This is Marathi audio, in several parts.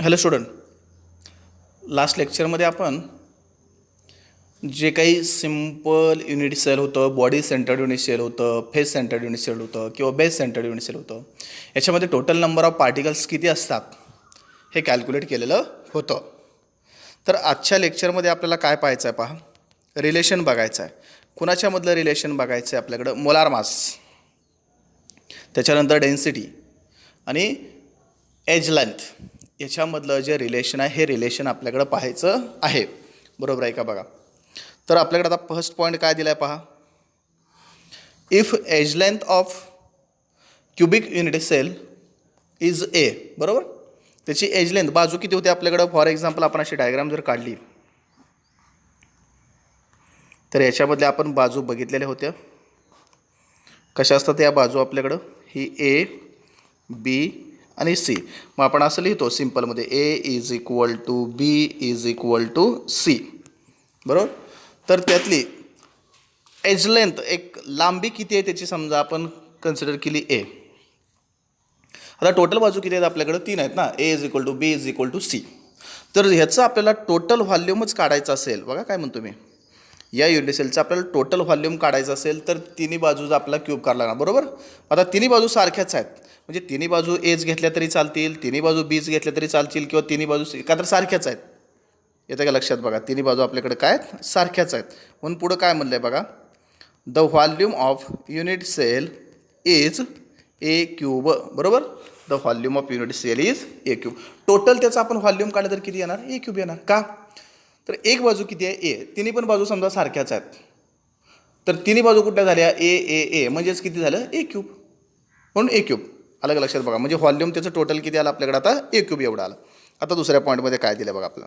हॅलो स्टुडंट, लास्ट लेक्चरमध्ये आपण जे काही सिम्पल युनिट सेल होतं, बॉडी सेंटर्ड युनिट सेल होतं, फेस सेंटर्ड युनिट सेल होतं किंवा बेस सेंटर्ड युनिट सेल होतं, याच्यामध्ये टोटल नंबर ऑफ पार्टिकल्स किती असतात हे कॅल्क्युलेट केलेलं होतं. तर आजच्या लेक्चरमध्ये आपल्याला काय पाहायचं आहे पहा, रिलेशन बघायचं आहे. कुणाच्यामधलं रिलेशन बघायचं आहे आपल्याकडं? मोलार मास, त्याच्यानंतर डेन्सिटी आणि एज लेंथ, याच्यामधलं जे रिलेशन आहे हे रिलेशन आपल्याकडं पाहायचं आहे. बरोबर आहे का? बघा, तर आपल्याकडे आता फर्स्ट पॉईंट काय दिला आहे पहा. If age length of cubic unit cell is ए, बरोबर, त्याची एज लेंथ बाजू किती होते आपल्याकडं? फॉर एक्झाम्पल आपण अशी डायग्राम जर काढली तर याच्यामधल्या आपण बाजू बघितलेल्या होत्या. कशा असतात या बाजू आपल्याकडं? ही ए, बी आणि सी. मग आपण असं लिहितो सिम्पलमध्ये, A is equal to B is equal to C, बरोबर. तर त्यातली एज लेंथ, एक लांबी किती आहे त्याची समजा आपण कन्सिडर केली ए. आता टोटल बाजू किती आहेत आपल्याकडं? 3 आहेत ना, A is equal to B is equal to C. तर ह्याचं आपल्याला टोटल व्हॉल्यूमच काढायचं असेल, बघा काय म्हणतो मी, या युनिट सेलचं आपल्याला टोटल व्हॉल्यूम काढायचं असेल तर तिन्ही बाजूचा आपला क्यूब करायला लागणार, बरोबर. आता तिन्ही बाजू सारख्याच आहेत, म्हणजे तिन्ही बाजू एज घेतल्या तरी चालतील, तिन्ही बाजू बीज घेतल्या तरी चालतील, किंवा तिन्ही बाजू का तर सारख्याच आहेत. येतं का लक्षात? बघा, तिन्ही बाजू आपल्याकडे काय आहेत? सारख्याच आहेत. म्हणून पुढं काय म्हणलं आहे बघा, the volume of unit cell is A cube, बरोबर. The volume of unit cell is A cube. Total त्याचं आपण व्हॉल्यूम काढलं तर किती येणार? ए क्यूब येणार. का? तर एक बाजू किती आहे? ए. तिन्ही पण बाजू समजा सारख्याच आहेत, तर तिन्ही बाजू कुठल्या झाल्या? ए ए ए, म्हणजेच किती झालं? ए क्यूब. म्हणून ए क्यूब. अलग लक्षात बघा, म्हणजे व्हॉल्यूम त्याचं टोटल किती आलं आपल्याकडे? आता ए क्यूब एवढं आलं. आता दुसऱ्या पॉईंटमध्ये काय दिलं बघा आपलं,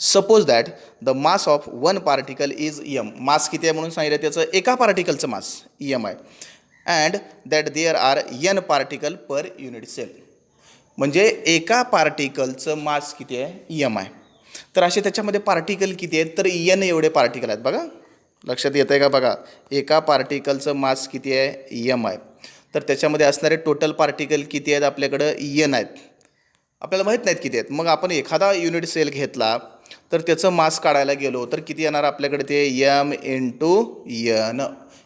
suppose that the mass of one particle is M. Mass किती आहे म्हणून सांगितलं त्याचं? एका पार्टिकलचं मास एम आहे. And that there are N particle per unit cell. म्हणजे एका पार्टिकलचं मास किती आहे? एम आहे. तर असे त्याच्यामध्ये पार्टिकल किती आहेत? तर एन एवढे पार्टिकल आहेत. बघा लक्षात येतं आहे का? बघा, एका पार्टिकलचं मास किती आहे? एम आहे. तर त्याच्यामध्ये असणारे टोटल पार्टिकल किती आहेत आपल्याकडं? एन आहेत. आपल्याला माहीत नाहीत किती आहेत. मग आपण एखादा युनिट सेल घेतला तर त्याचं मास काढायला गेलो तर किती येणार आपल्याकडे? ते एम इंटू एन.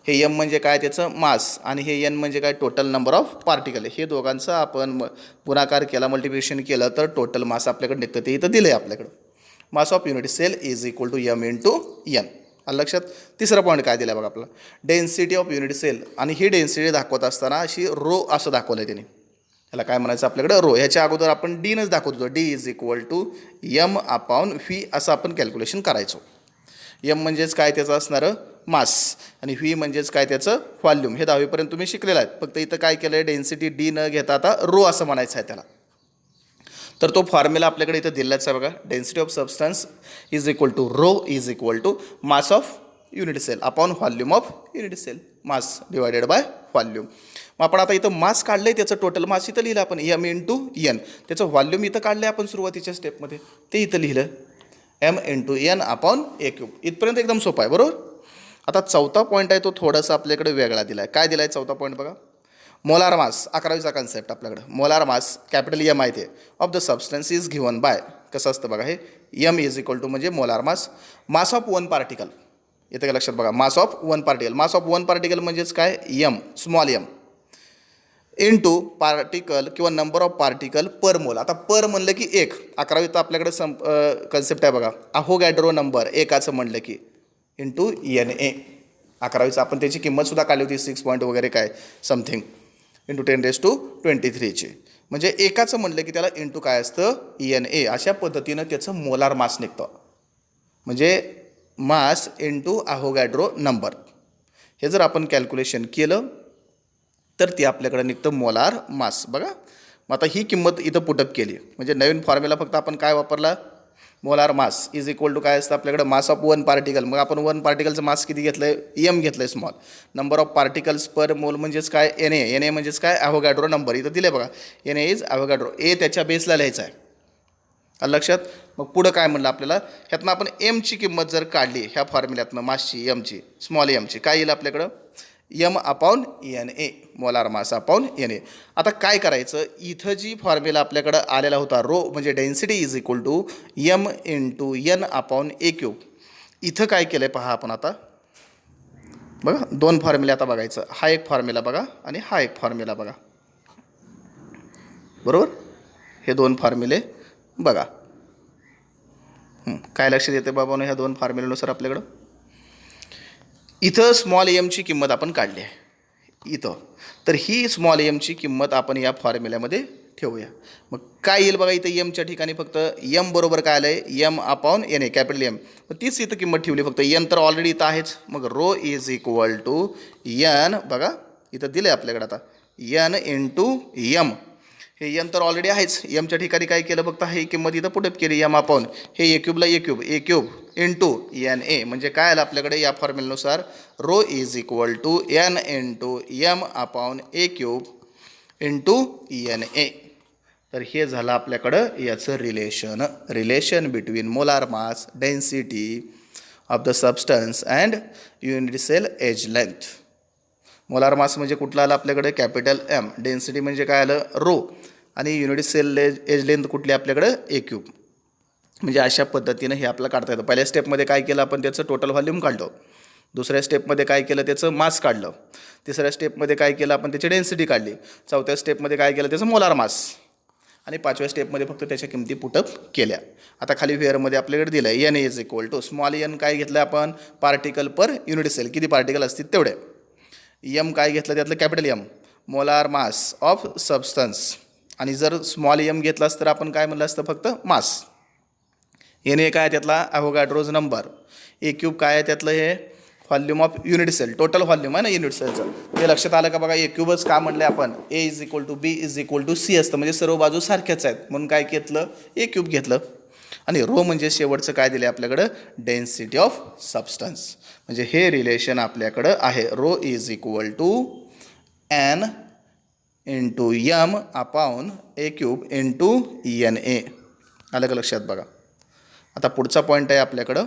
हे एम म्हणजे काय? त्याचं मास, आणि हे एन म्हणजे काय? Total number of particle. हे दोघांचं आपण गुणाकार केला, मल्टिप्लिकेशन केलं तर टोटल मास आपल्याकडे निघतं. ते इथं दिलं आहे आपल्याकडं. Mass of unit cell is equal to M into N. लक्षात. तिसरा पॉईंट काय दिला बघा आपला, डेन्सिटी ऑफ युनिट सेल. आणि ही डेन्सिटी दाखवत असताना अशी रो असं दाखवलं आहे त्याने. ह्याला काय म्हणायचं आपल्याकडं? रो. ह्याच्या अगोदर आपण डीनच दाखवत होतो, D is equal to M upon V असं आपण कॅल्क्युलेशन करायचो. एम म्हणजेच काय? त्याचं असणारं मास, आणि व्ही म्हणजेच काय? त्याचं व्हॉल्यूम. हे 10वीपर्यंत तुम्ही शिकलेलं आहेत. फक्त इथं काय केलं आहे? डेन्सिटी डी न घेता आता रो असं म्हणायचं आहे त्याला. तर तो फॉर्म्युला आपल्याकडे इथं दिलाच आहे बघा, density of substance is equal to rho is equal to mass of unit cell upon volume of unit cell, mass divided by volume. मग आपण आता इथं मास काढलं आहे, त्याचं टोटल मास इथं लिहिलं आपण एम इंटू एन. त्याचं व्हॉल्यूम इथं काढलं आहे आपण सुरुवातीच्या स्टेपमध्ये, ते इथं लिहिलं M into N upon A cube. इथपर्यंत एकदम सोपं आहे, बरोबर. आता चौथा पॉईंट आहे तो थोडासा आपल्याकडे वेगळा दिला आहे. काय दिला आहे चौथा पॉईंट बघा, मोलार मास. 11वीचा कन्सेप्ट आपल्याकडे. मोलार मास कॅपिटल एम आहे ते, of the substance is given by. कसं असतं बघा, हे एम इज इक्वल टू म्हणजे molar mass, mass of one particle. येतं का लक्षात? बघा, mass of one particle. Mass of one particle म्हणजेच काय? M, small M into particle किंवा number of particle per mole. आता पर म्हणलं की एक. 11वीत आपल्याकडे कन्सेप्ट आहे बघा, अहोगॅड्रो नंबर एकाचं म्हणलं की इंटू एन ए. 11वीचं आपण त्याची किंमतसुद्धा काढली होती, 6 पॉईंट वगैरे काय समथिंग, इंटू 10⁻23ची. म्हणजे एकाचं म्हणलं की त्याला इंटू काय असतं? N A. अशा पद्धतीनं त्याचं मोलार मास निघतं. म्हणजे मास इंटू अहोगॅड्रो नंबर. हे जर आपण कॅल्क्युलेशन केलं तर ते आपल्याकडे निघतं मोलार मास. बघा, मग आता ही किंमत इथं पुटअप केली, म्हणजे नवीन फॉर्म्युला फक्त आपण काय वापरला? Molar mass is equal to काय असतं आपल्याकडे? Mass of one particle. मग आपण वन पार्टिकलचं मास किती घेतलं आहे? एम घेतलं आहे, small. Number of particles per mole म्हणजेच काय? N A. एन ए म्हणजेच काय? Avogadro number. इथं दिले बघा, एन ए इज अहोगॅड्रो. ए त्याच्या बेसला लिहायचा आहे, लक्षात. मग पुढं काय म्हणलं आपल्याला? ह्यातनं आपण एमची किंमत जर काढली ह्या फॉर्म्युल्यातनं, मासची, एमची, स्मॉल एमची, काय येईल आपल्याकडं? M upon N A, molar mass upon N A. आता काय करायचं, इथं जी फॉर्म्युला आपल्याकडं आलेला होता रो म्हणजे density is equal to M into N upon A cube. इथं काय केलं आहे पहा आपण आता बघा, दोन फॉर्म्युले आता बघायचं. हा एक फॉर्म्युला बघा आणि हा एक फॉर्म्युला बघा, बरोबर. हे दोन फॉर्म्युले बघा. काय लक्षात येते बाबांनो ह्या दोन फॉर्म्युल्यानुसार आपल्याकडं इथं स्मॉल एमची किंमत आपण काढली आहे इथं, तर ही स्मॉल एमची किंमत आपण या फॉर्म्युल्यामध्ये ठेवूया. मग काय येईल बघा, इथं एमच्या ठिकाणी फक्त एम बरोबर काय आलं आहे, M upon N A capital M. मग तीच इथं किंमत ठेवली, फक्त एन तर ऑलरेडी इथं आहेच. मग rho is equal to N, बघा इथं दिलं आहे आपल्याकडे आता एन इंटू एम. हे एन तर ऑलरेडी आहेच, एमच्या ठिकाणी काय केलं फक्त ही किंमत इथं पुटअप केली एम अपॉन हे ए क्यूबला A cube into N A. म्हणजे काय आलं आपल्याकडे या फॉर्म्युल्यानुसार, rho is equal to N into M upon A cube into N A. तर हे झालं आपल्याकडं याचं relation between molar mass density of the substance and unit cell edge length. Molar mass म्हणजे कुठला आला आपल्याकडे, कॅपिटल एम. डेन्सिटी म्हणजे काय आलं, रो. आणि युनिट सेल एज लेंथ कुठली आपल्याकडं, ए क्यूब. म्हणजे अशा पद्धतीनं हे आपल्याला काढता येतं. पहिल्या स्टेपमध्ये काय केलं आपण, त्याचं टोटल व्हॉल्यूम काढलं. दुसऱ्या स्टेपमध्ये काय केलं, त्याचं मास काढलं. तिसऱ्या स्टेपमध्ये काय केलं आपण, त्याची डेन्सिटी काढली. चौथ्या स्टेपमध्ये काय केलं, त्याचं मोलार मास. आणि पाचव्या स्टेपमध्ये फक्त त्याच्या किमती पुटअप केल्या. आता खाली वेअरमध्ये आपल्याकडे दिलं आहे N is equal to small N काय घेतलं आपण, पार्टिकल पर युनिट सेल, किती पार्टिकल असतील तेवढे. एम काय घेतलं त्यातलं, capital M, molar mass of substance. आणि जर स्मॉल एम घेतलास तर आपण काय म्हणलं असतं, फक्त मास. एन ए काय त्यातला, ॲव्होगाड्रोज नंबर. ए क्यूब काय आहे त्यातलं, हे volume of unit cell, total volume आहे ना युनिट सेलचं. ते लक्षात आलं का बघा, ए क्यूबच का म्हणले आपण, A is equal to B is equal to C असतं, म्हणजे सर्व बाजू सारख्याच आहेत म्हणून काय घेतलं, ए क्यूब घेतलं. आणि रो म्हणजे शेवटचं काय दिलं आहे आपल्याकडं, डेन्सिटी ऑफ सबस्टन्स. म्हणजे हे रिलेशन आपल्याकडं आहे, rho is equal to N into M upon A cube into N A. आलं का लक्षात बघा. आता पुढचा पॉईंट आहे आपल्याकडं,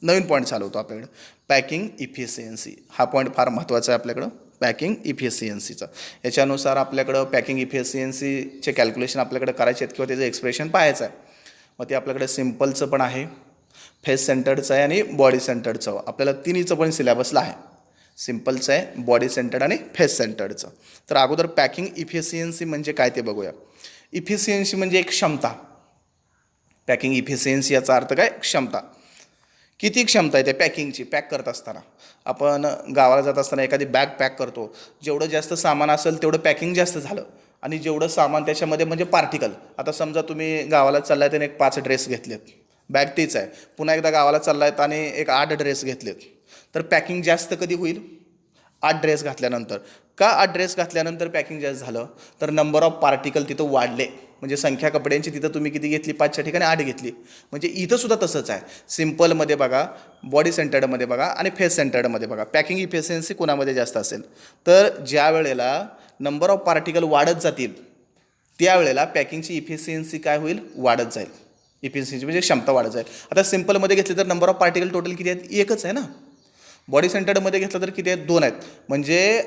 नवीन पॉईंट चालू होतो आपल्याकडं, पॅकिंग इफिशियन्सी. हा पॉईंट फार महत्त्वाचा आहे आपल्याकडं, पॅकिंग इफिशियन्सीचा. याच्यानुसार आपल्याकडं पॅकिंग इफिशियन्सीचे कॅल्क्युलेशन आपल्याकडे करायचे आहेत किंवा त्याचं एक्सप्रेशन पाहायचं आहे. मग ते आपल्याकडे सिम्पलचं पण आहे, फेस सेंटर्डचं आहे आणि बॉडी सेंटर्डचं. आपल्याला तिन्हीचं पण सिलेबसला आहे, सिम्पलचं आहे, बॉडी सेंटर्ड आणि फेस सेंटर्डचं. तर अगोदर पॅकिंग इफिशियन्सी म्हणजे काय ते बघूया. इफिशियन्सी म्हणजे एक क्षमता. पॅकिंग इफिशियन्सी याचा अर्थ काय, क्षमता. किती क्षमता आहे त्या पॅकिंगची, पॅक करत असताना. आपण गावाला जात असताना एखादी बॅग पॅक करतो, जेवढं जास्त सामान असेल तेवढं पॅकिंग जास्त झालं. आणि जेवढं सामान त्याच्यामध्ये म्हणजे पार्टिकल. आता समजा तुम्ही गावाला चाललाय आणि एक 5 ड्रेस घेतलेत, बॅग तीच आहे. पुन्हा एकदा गावाला चाललायत आणि एक 8 ड्रेस घेतलेत, तर पॅकिंग जास्त कधी होईल, 8 ड्रेस घातल्यानंतर. का 8 ड्रेस घातल्यानंतर पॅकिंग जास्त झालं, तर नंबर ऑफ पार्टिकल तिथं वाढले. म्हणजे संख्या कपड्यांची तिथं तुम्ही किती घेतली, 5च्या ठिकाणी 8 घेतली. म्हणजे इथं सुद्धा तसंच आहे. सिम्पलमध्ये बघा, बॉडी सेंटर्डमध्ये बघा आणि फेस सेंटर्डमध्ये बघा, पॅकिंग इफिशियन्सी कोणामध्ये जास्त असेल, तर ज्या वेळेला नंबर ऑफ पार्टिकल वाढत जातील त्यावेळेला पॅकिंगची इफिशियन्सी काय होईल, वाढत जाईल. इफिशियन्सी म्हणजे क्षमता वाढत जाईल. आता सिम्पलमध्ये घेतली तर नंबर ऑफ पार्टिकल टोटल किती आहेत, एकच आहे ना. बॉडी सेंटर्डमध्ये घेतलं तर किती आहेत, 2 आहेत. म्हणजे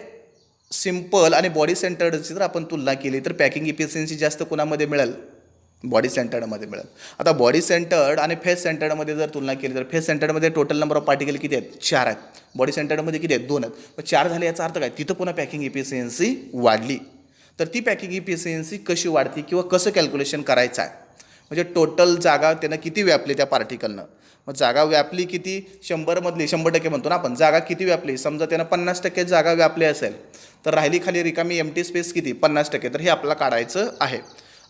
सिम्पल आणि बॉडी सेंटर्डची जर आपण तुलना केली तर पॅकिंग इफिशियन्सी जास्त कोणामध्ये मिळेल, बॉडी सेंटर्डमध्ये मिळेल. आता बॉडी सेंटर्ड आणि फेस सेंटर्डमध्ये जर तुलना केली तर फेस सेंटर्डमध्ये टोटल नंबर ऑफ पार्टिकल किती आहेत, 4 आहेत. बॉडी सेंटर्डमध्ये किती आहेत, 2 आहेत. मग 4 झाले याचा अर्थ काय, तिथं पुन्हा पॅकिंग इफिशियन्सी वाढली. तर ती पॅकिंग इफिशियन्सी कशी वाढते किंवा कसं कॅल्क्युलेशन करायचं आहे, म्हणजे टोटल जागा त्यानं किती व्यापली त्या पार्टिकलनं. मग जागा व्यापली किती, 100मधली 100% म्हणतो ना आपण, जागा किती व्यापली. समजा त्यानं 50% जागा व्यापली असेल तर राहिली खाली रिकामी एम्प्टी स्पेस किती, 50%. तर हे आपल्याला काढायचं आहे.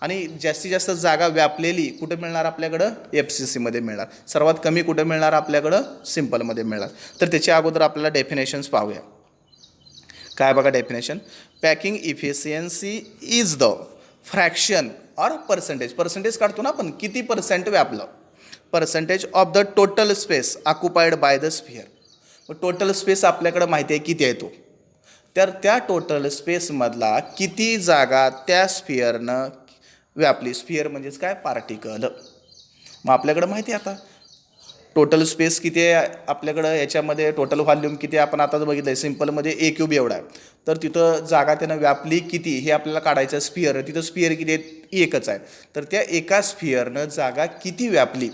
आणि जास्तीत जास्त जागा व्यापलेली कुठे मिळणार आपल्याकडं, FCCमध्ये मिळणार. सर्वात कमी कुठे मिळणार आपल्याकडं, सिम्पलमध्ये मिळणार. तर त्याच्या अगोदर आपल्याला डेफिनेशन्स पाहूया. काय बघा definition, packing efficiency is the fraction or percentage. Percentage काढतो ना आपण, किती % व्यापलं, percentage of the total space occupied by the sphere. मग टोटल स्पेस आपल्याकडं माहिती आहे किती आहे तो, तर त्या टोटल स्पेसमधला किती जागा त्या स्फिअरनं व्यापली. स्फिअर म्हणजेच काय, पार्टिकल. मग आपल्याकडं माहिती आहे आता टोटल स्पेस किती आहे आपल्याकडं याच्यामध्ये, टोटल व्हॉल्यूम किती आहे आपण आताच बघितलं आहे, सिम्पलमध्ये ए क्यूब एवढा आहे. तर तिथं जागा त्यानं व्यापली किती हे आपल्याला काढायचं. स्पिअर, तिथं स्पिअर किती आहे, एकच आहे. तर त्या एका स्पिअरनं जागा किती व्यापली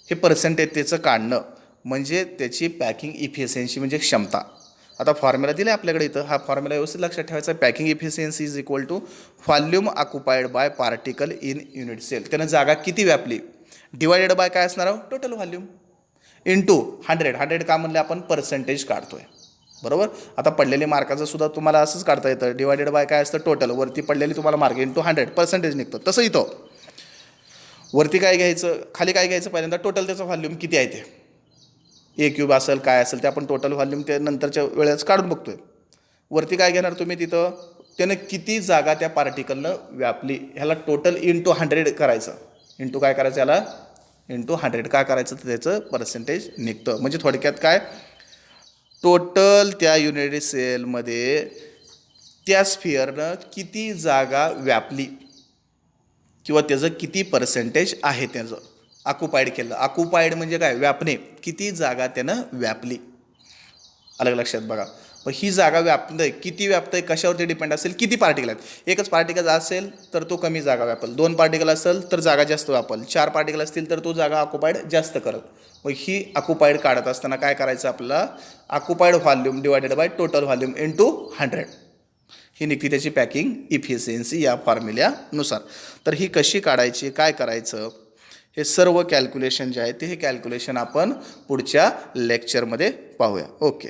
हे पर्सेंटेज त्याचं काढणं म्हणजे त्याची पॅकिंग इफिशियन्सी म्हणजे क्षमता. आता फॉर्म्युला दिला आहे आपल्याकडे इथं, हा फॉर्म्युला व्यवस्थित लक्षात ठेवायचा. Packing efficiency is equal to volume occupied by particle in unit cell. त्यानं जागा किती व्यापली डिवायडेड बाय काय असणार आहे, टोटल व्हॉल्यूम इंटू 100. 100 का म्हणले आपण, पर्सेंटेज काढतोय. बरोबर. आता पडलेले मार्काचं सुद्धा तुम्हाला असंच काढता येतं. डिवायडेड बाय काय असतं, टोटल. वरती पडलेली तुम्हाला मार्क इंटू 100 पर्सेंटेज निघतं. तसं इथं वरती काय घ्यायचं, खाली काय घ्यायचं, पहिल्यांदा टोटल त्याचं व्हॉल्यूम किती आहे ते ए क्यूब असेल काय असेल ते आपण टोटल व्हॉल्यूम ते नंतरच्या वेळेस काढून बघतोय. वरती काय घेणार तुम्ही, तिथं त्यानं किती जागा त्या पार्टिकलनं व्यापली ह्याला टोटल इंटू 100 करायचं. इंटू काय करायचं, याला इंटू 100 काय करायचं, तर त्याचं पर्सेंटेज निघतं. म्हणजे थोडक्यात काय, टोटल त्या युनिट सेलमध्ये त्या स्फिअरनं किती जागा व्यापली किंवा त्याचं किती पर्सेंटेज आहे त्याचं ऑक्युपाईड केलं. ऑक्युपाईड म्हणजे काय, व्यापणे. किती जागा त्यानं व्यापली. अलग लक्षात बघा. मग ही जागा व्यापतंय, किती व्यापतंय कशावरती डिपेंड असेल, किती पार्टिकल आहेत. एकच पार्टिकल असेल तर तो कमी जागा व्यापल, 2 पार्टिकल असेल तर जागा जास्त व्यापल, 4 पार्टिकल असतील तर तो जागा ऑक्युपाईड जास्त करल. मग ही ऑक्युपाईड काढत असताना काय करायचं आपल्याला, occupied volume divided by total volume into 100 ही निघते त्याची पॅकिंग इफिशियन्सी या फॉर्म्युल्यानुसार. तर ही कशी काढायची, काय करायचं, हे सर्व कॅल्क्युलेशन जे आहे ते हे कॅल्क्युलेशन आपण पुढच्या लेक्चरमध्ये पाहूया. ओके.